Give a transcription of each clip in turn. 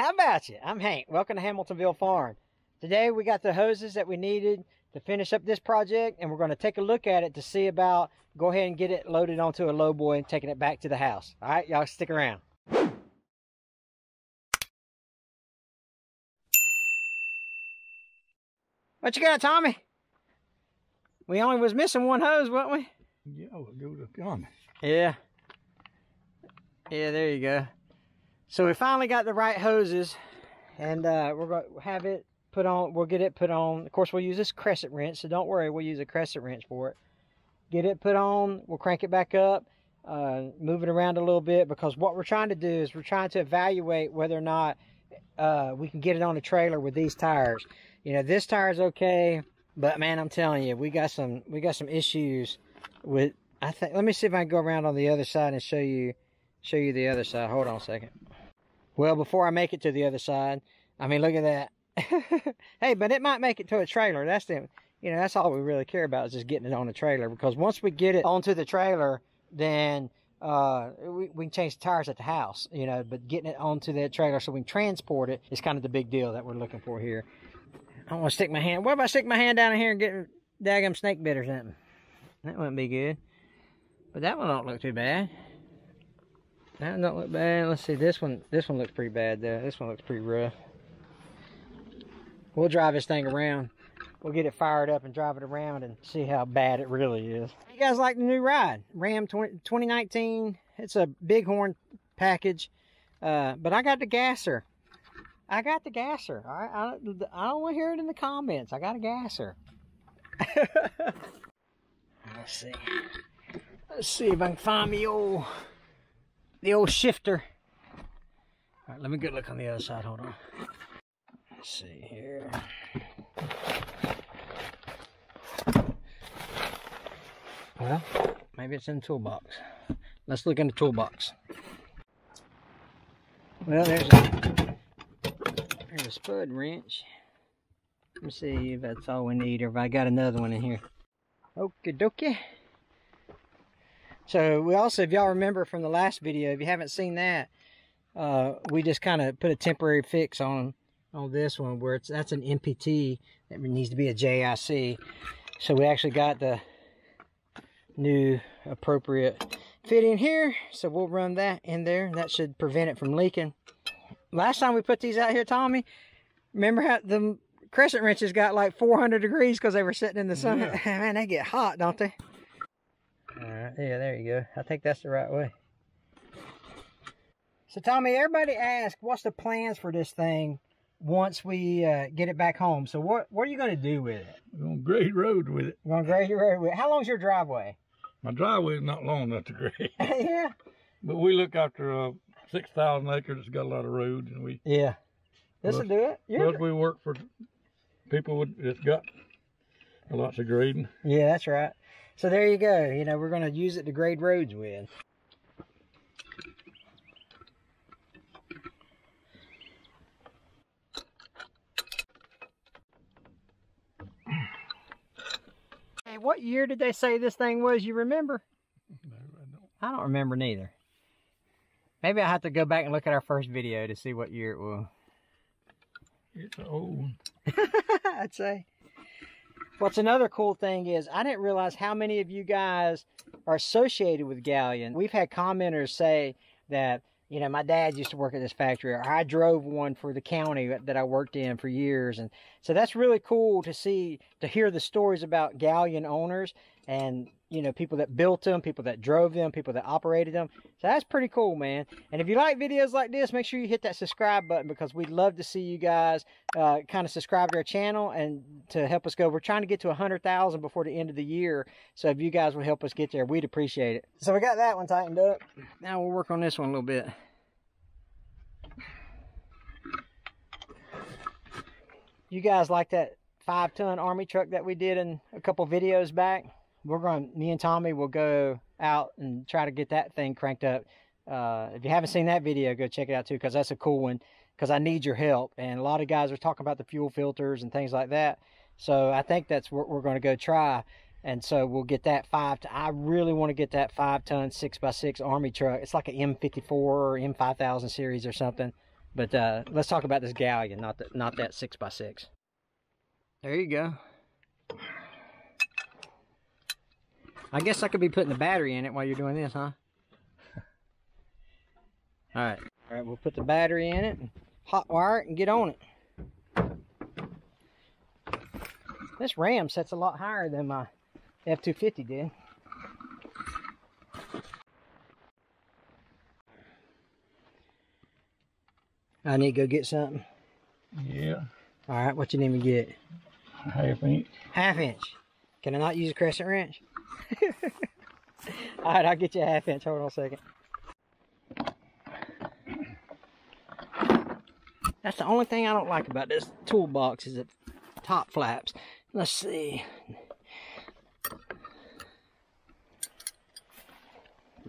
How about you? I'm Hank. Welcome to Hamiltonville Farm. Today we got the hoses that we needed to finish up this project, and we're going to take a look at it to see about go ahead and get it loaded onto a lowboy and taking it back to the house. All right, y'all stick around. What you got, Tommy? We only was missing one hose, wasn't we? Yeah, we'll go to gun. Yeah. Yeah, there you go. So we finally got the right hoses, and we're going to have it put on. We'll get it put on. Of course, we'll use this crescent wrench, so don't worry, we'll use a crescent wrench for it. Get it put on, we'll crank it back up, move it around a little bit, because what we're trying to do is we're trying to evaluate whether or not we can get it on a trailer with these tires. You know, this tire is okay, but man, I'm telling you, we got some issues with, I think, let me see if I can go around on the other side and show you the other side. Hold on a second. Well, before I make it to the other side, I mean, look at that. Hey, but it might make it to a trailer. That's the, you know, that's all we really care about, is just getting it on the trailer. Because once we get it onto the trailer, then we can change the tires at the house, you know. But getting it onto that trailer so we can transport it is kind of the big deal that we're looking for here. I don't want to stick my hand. What if I stick my hand down in here and get daggum snake bit or something? That wouldn't be good. But that one don't look too bad. That don't look bad. Let's see, this one looks pretty bad though. This one looks pretty rough. We'll drive this thing around. We'll get it fired up and drive it around and see how bad it really is. You guys like the new ride? Ram 2019. It's a bighorn package. But I got the gasser. I got the gasser. All right? I don't want to hear it in the comments. I got a gasser. Let's see. Let's see if I can find the old shifter. All right, let me get a look on the other side. Hold on. Let's see here. Well, maybe it's in the toolbox. Let's look in the toolbox. Well, there's a spud wrench. Let me see if that's all we need, or if I got another one in here. Okie dokie. So we also, if y'all remember from the last video, if you haven't seen that, we just kind of put a temporary fix on this one, where that's an MPT that needs to be a JIC. So we actually got the new appropriate fitting here, so we'll run that in there. That should prevent it from leaking. Last time we put these out here, Tommy, remember how the crescent wrenches got like 400 degrees because they were sitting in the sun? Yeah. Man, they get hot, don't they? All right, yeah, there you go. I think that's the right way. So Tommy, everybody asks, what's the plans for this thing once we get it back home? So what are you going to do with it? We're going to grade road with it. We're going to grade your road with it. How long's your driveway? My driveway is not long enough to grade. Yeah. But we look after 6,000 acres that's got a lot of roads, and we... Yeah. This will do it. Plus we work for people that's got lots of grading. Yeah, that's right. So there you go. You know, we're going to use it to grade roads with. Hey, what year did they say this thing was? You remember? No, I don't. I don't remember neither. Maybe I have to go back and look at our first video to see what year it was. It's an old one. I'd say. What's another cool thing is, I didn't realize how many of you guys are associated with Galleon. We've had commenters say that, you know, my dad used to work at this factory, or I drove one for the county that I worked in for years. And so that's really cool to see, to hear the stories about Galleon owners and, you know, people that built them, people that drove them, people that operated them. So that's pretty cool, man. And if you like videos like this, make sure you hit that subscribe button, because we'd love to see you guys kind of subscribe to our channel and to help us go. We're trying to get to 100,000 before the end of the year. So if you guys would help us get there, we'd appreciate it. So we got that one tightened up. Now we'll work on this one a little bit. You guys like that 5-ton army truck that we did in a couple videos back? Me and Tommy will go out and try to get that thing cranked up. If you haven't seen that video, go check it out too, because that's a cool one, because I need your help. And a lot of guys are talking about the fuel filters and things like that. So I think that's what we're going to go try. And so we'll get that I really want to get that 5-ton 6x6 army truck. It's like an M54 or M5000 series or something. But let's talk about this galleon, not that 6x6. There you go. I guess I could be putting the battery in it while you're doing this, huh? All right, we'll put the battery in it, and hot wire it, and get on it. This Ram sets a lot higher than my F-250 did. I need to go get something. Yeah. All right, what you need me to get? A 1/2 inch. 1/2 inch. Can I not use a crescent wrench? All right, I'll get you a 1/2 inch. Hold on a second. That's the only thing I don't like about this toolbox is the top flaps. Let's see.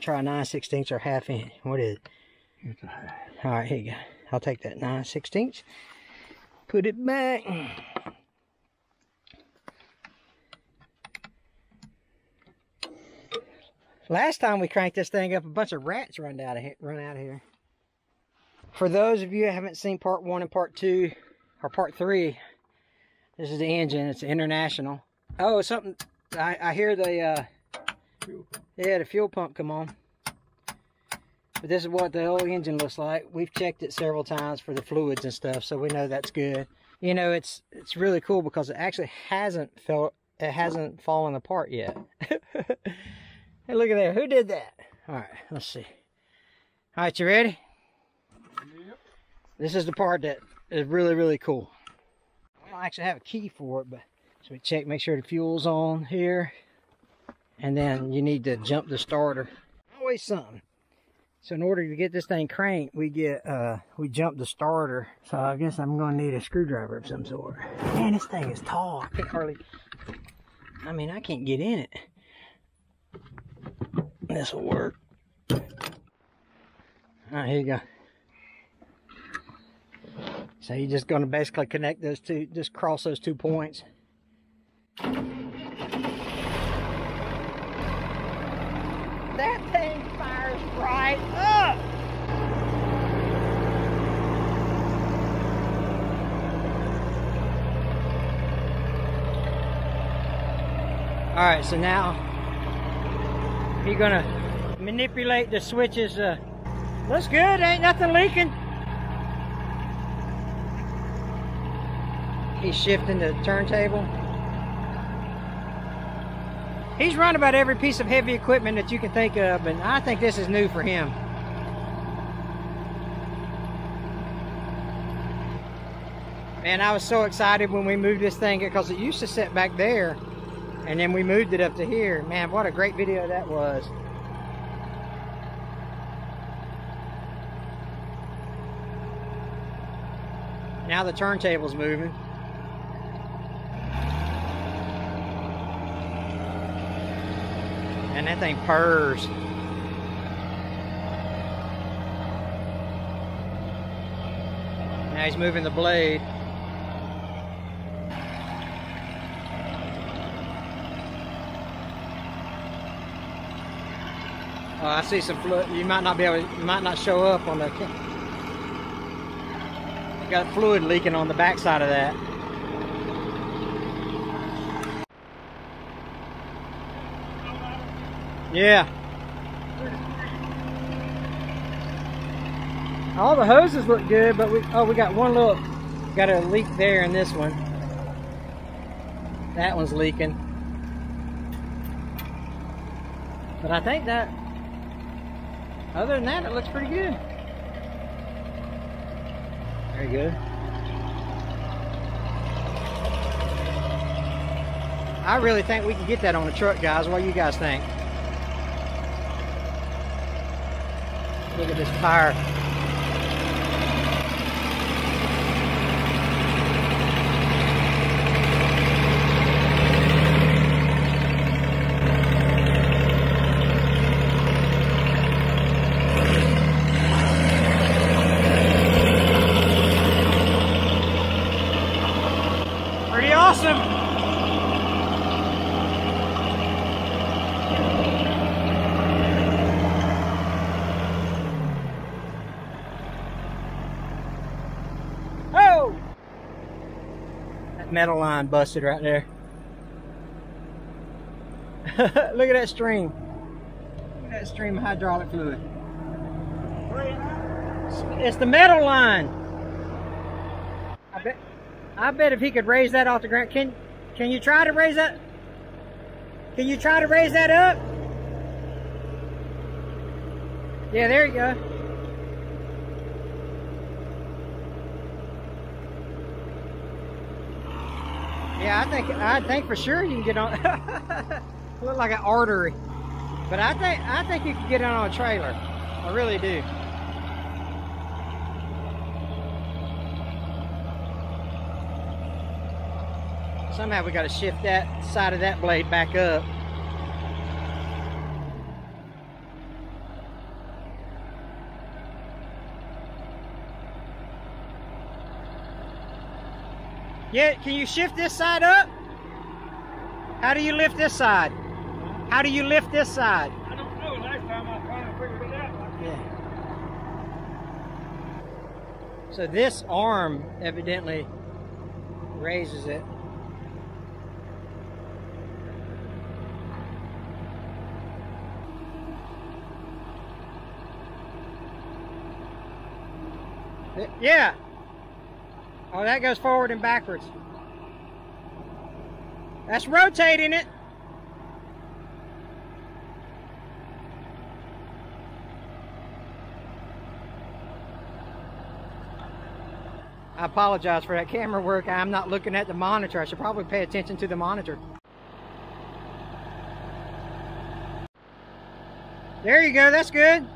Try 9/16 or 1/2 inch. What is it? It's a 1/2. All right, here you go. I'll take that 9/16. Put it back. Last time we cranked this thing up, a bunch of rats run out of here. For those of you who haven't seen part 1 and part 2, or part 3, this is the engine. It's International. Oh, something. I hear the the fuel pump come on. But this is what the old engine looks like. We've checked it several times for the fluids and stuff, so we know that's good. You know, it's really cool because it actually hasn't fallen apart yet. Hey, look at there. Who did that? All right, let's see. All right, you ready? Yep. This is the part that is really, really cool. We don't actually have a key for it, but so we check, make sure the fuel's on here. And then you need to jump the starter. Always something. So in order to get this thing cranked, we jump the starter. So I guess I'm gonna need a screwdriver of some sort. Man, this thing is tall. I can't hardly, I can't get in it. This will work. All right, here you go. So you're just gonna basically connect those two, just cross those 2 points. That thing fires right up! Alright, so now you're gonna manipulate the switches. Looks good, ain't nothing leaking. He's shifting the turntable. He's run about every piece of heavy equipment that you can think of, and I think this is new for him. Man, I was so excited when we moved this thing because it used to sit back there, and then we moved it up to here. Man, what a great video that was. Now the turntable's moving. And that thing purrs. Now he's moving the blade. Oh, I see some fluid. You might not show up on the. Got fluid leaking on the backside of that. Yeah. All the hoses look good, but we got got a leak there in this one. That one's leaking. But I think that, other than that, it looks pretty good. Very good. I really think we can get that on the truck, guys. What do you guys think? Look at this tire. Pretty awesome. Metal line busted right there. Look at that stream. Look at that stream of hydraulic fluid. It's the metal line. I bet if he could raise that off the ground. Can you try to raise that? Can you try to raise that up? Yeah, there you go. Yeah, I think for sure you can get on. Look like an artery, but I think you can get on a trailer. I really do. Somehow we got to shift that side of that blade back up. Yeah, can you shift this side up? How do you lift this side? How do you lift this side? I don't know. Last time I finally figured it out. Yeah. So this arm evidently raises it. Yeah. Oh, that goes forward and backwards. That's rotating it. I apologize for that camera work. I'm not looking at the monitor. I should probably pay attention to the monitor. There you go. That's good.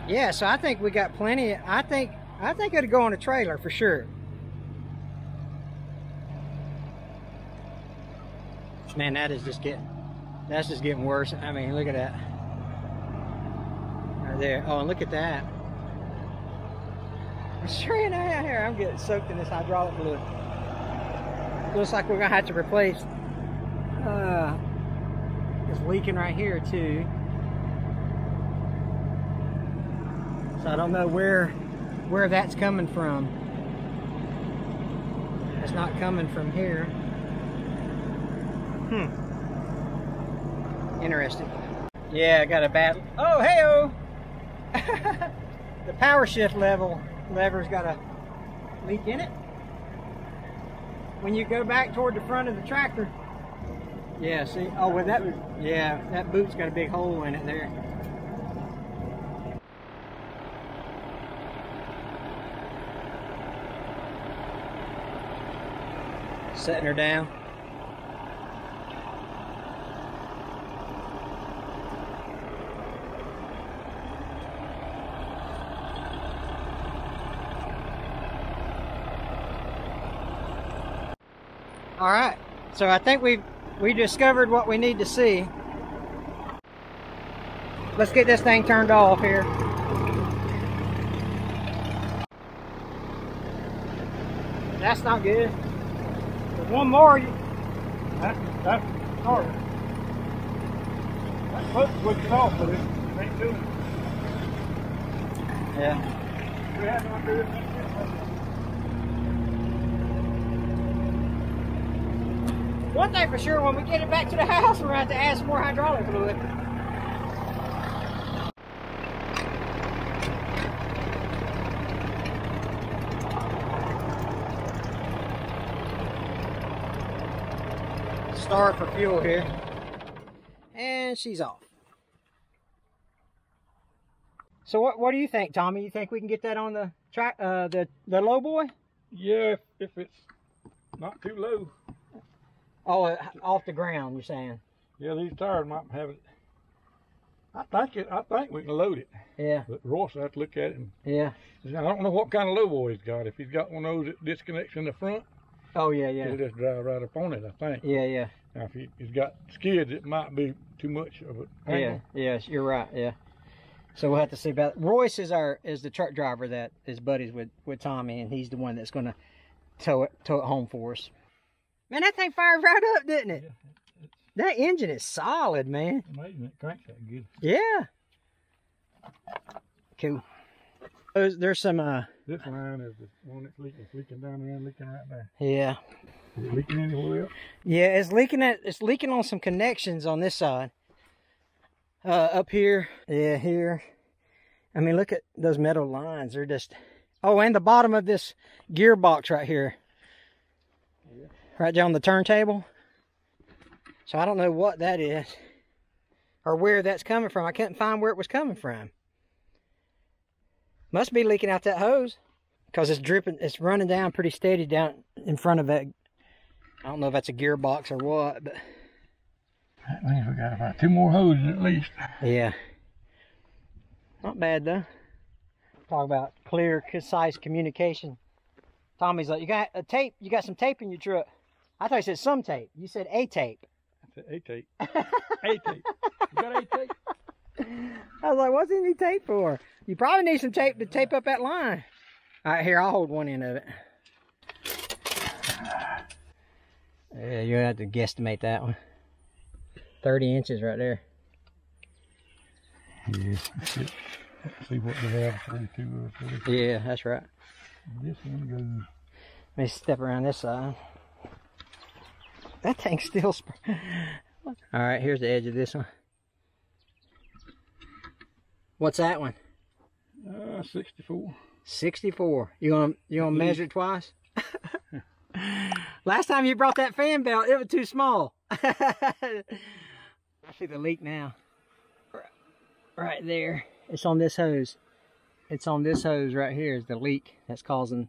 Yeah, so I think we got plenty. I think it'll go on a trailer for sure. Man, that's just getting worse. I mean, look at that. Right there. Oh, and look at that. I'm sure you know here. I'm getting soaked in this hydraulic fluid. Looks like we're gonna have to replace. It's leaking right here too. So I don't know where that's coming from. It's not coming from here. Interesting. Yeah, I got a bad. Oh, hey-oh! The power shift lever's got a leak in it. When you go back toward the front of the tractor. Yeah, see? Oh, well, that boot's got a big hole in it there. Setting her down. All right, so I think we discovered what we need to see. Let's get this thing turned off here. That's not good. One more. That's hard. That foot switches off, but it ain't doing it. Yeah. We had to undo it. One thing for sure, when we get it back to the house, we're going to have to add some more hydraulic fluid. Start for fuel here, and she's off. So what do you think, Tommy? You think we can get that on the track, the low boy? Yeah, if it's not too low. Oh, off the ground, you're saying? Yeah, these tires might have it. I think we can load it. Yeah. But Ross will have to look at it. Yeah. I don't know what kind of low boy he's got. If he's got one of those that disconnects in the front. Oh yeah, yeah. He'll just drive right up on it, I think. Yeah, yeah. Now, if he's got skids, it might be too much of an angle. Yeah, yes, you're right. Yeah. So we'll have to see about it. Royce is the truck driver that is buddies with Tommy, and he's the one that's going to tow it home for us. Man, that thing fired right up, didn't it? Yeah, that engine is solid, man. Amazing it cranks that good. Yeah. Cool. There's some. This line is the one that's leaking. It's leaking down there and leaking right there. Yeah. Is it leaking anywhere else? Yeah, it's leaking on some connections on this side. Up here. Yeah, here. I mean, look at those metal lines. They're just... Oh, and the bottom of this gearbox right here. Yeah. Right there on the turntable. So I don't know what that is. Or where that's coming from. I couldn't find where it was coming from. Must be leaking out that hose. Because it's dripping, it's running down pretty steady down in front of that. I don't know if that's a gearbox or what, but... That means we got about 2 more hoses at least. Yeah. Not bad though. Talk about clear, concise communication. Tommy's like, you got a tape, you got some tape in your truck. I thought you said some tape. You said a tape. I said a tape. A tape. You got a tape? I was like, what's any tape for? You probably need some tape to tape up that line. All right, here, I'll hold one end of it. Yeah, you'll have to guesstimate that one. 30 inches right there. Yeah, let's see what they have. 32 or 33. Yeah, that's right. This one goes. Let me step around this side. That thing's still All right, here's the edge of this one. What's that one? 64. 64. You gonna measure it twice? Last time you brought that fan belt, it was too small. I see the leak now. Right there. It's on this hose. It's on this hose right here is the leak that's causing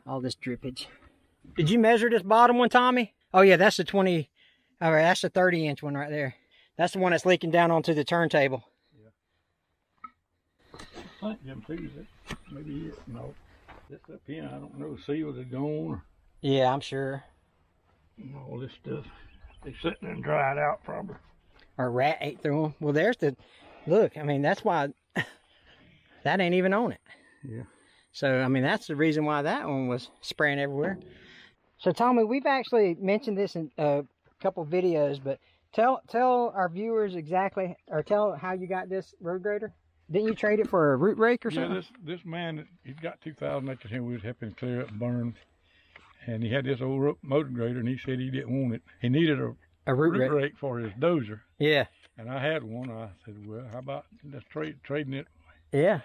all this drippage. Did you measure this bottom one, Tommy? Oh yeah, that's the 20. All right, that's the 30-inch one right there. That's the one that's leaking down onto the turntable. I think them two, maybe it. No, that's that pin. I don't know. Seals are gone. Yeah, I'm sure. All this stuff. They sitting there and dried out probably. Or a rat ate through them. Well, there's the look. I mean, that's why that ain't even on it. Yeah. So I mean, that's the reason why that one was spraying everywhere. So Tommy, we've actually mentioned this in a couple videos, but tell our viewers exactly, or tell how you got this road grader. Didn't you trade it for a root rake or something? Yeah, this man, he's got 2,000 acres here. We was helping clear up burns. And he had this old motor grader, and he said he didn't want it. He needed a root rake for his dozer. Yeah. And I had one. I said, well, how about just trading it? Yeah.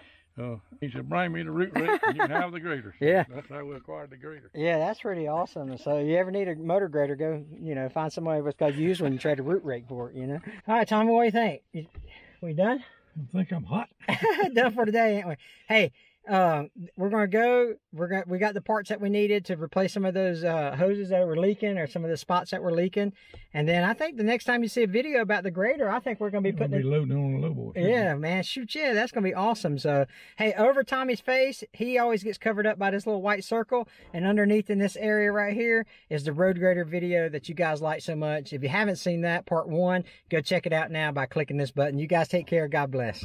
He said, bring me the root rake and you can have the grader. So yeah. That's how we acquired the grader. Yeah, that's pretty awesome. So you ever need a motor grader, go, find somebody that's got used one and trade a root rake for it, All right, Tommy, what do you think? We done? I think I'm hot. Done for today, ain't we? Hey, we're gonna go. We got the parts that we needed to replace some of those hoses that were leaking, or some of the spots that were leaking. And then I think the next time you see a video about the grader, I think we're gonna be putting loading on a lowboy. Yeah, man, shoot, yeah, that's gonna be awesome. So, hey, over Tommy's face, he always gets covered up by this little white circle, and underneath in this area right here is the road grader video that you guys like so much. If you haven't seen that, part 1, go check it out now by clicking this button. You guys take care. God bless.